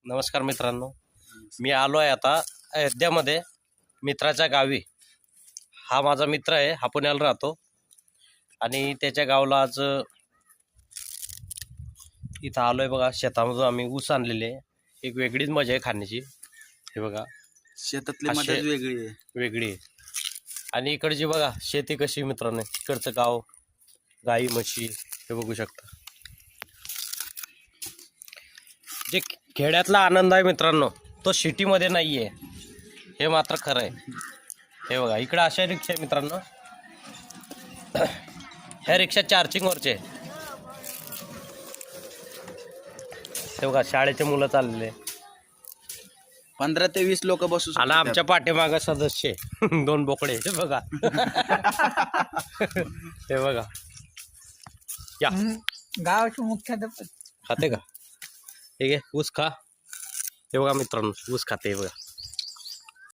नमस्कार मित्रांनो, मी आलो आहे आता अयोध्यामध्ये मित्राच्या गावी. हा माझा मित्र आहे, हा पुण्याला राहतो आणि त्याच्या गावाला आज इथं आलोय. बघा, शेतामधून आम्ही ऊस आणलेले आहे. एक वेगळीच मजा आहे खाण्याची. हे बघा, शेतातली मजा वेगळी आहे. वेगळी आहे. आणि इकडची बघा शेती कशी मित्रांनो, इकडचं गाव, गाई म्हशी हे बघू शकता. जे खेड्यातला आनंद आहे मित्रांनो, तो सिटीमध्ये नाही आहे, हे मात्र खरं आहे. हे बघा, इकडं अशा रिक्षा आहे मित्रांनो. ह्या रिक्षा चार्जिंगवरचे. हे बघा, शाळेचे मुलं चाललेले 15 ते 20 लोक बसू शकतात. आणि आमच्या पाठीमागं सदस्य 2 बोकडे. हे बघा. हे बघा, या गावाचे मुख्याध्यापक खाते का? हे घे, ऊस खा. हे बघा मित्रांनो, ऊस खाते. हे बघा,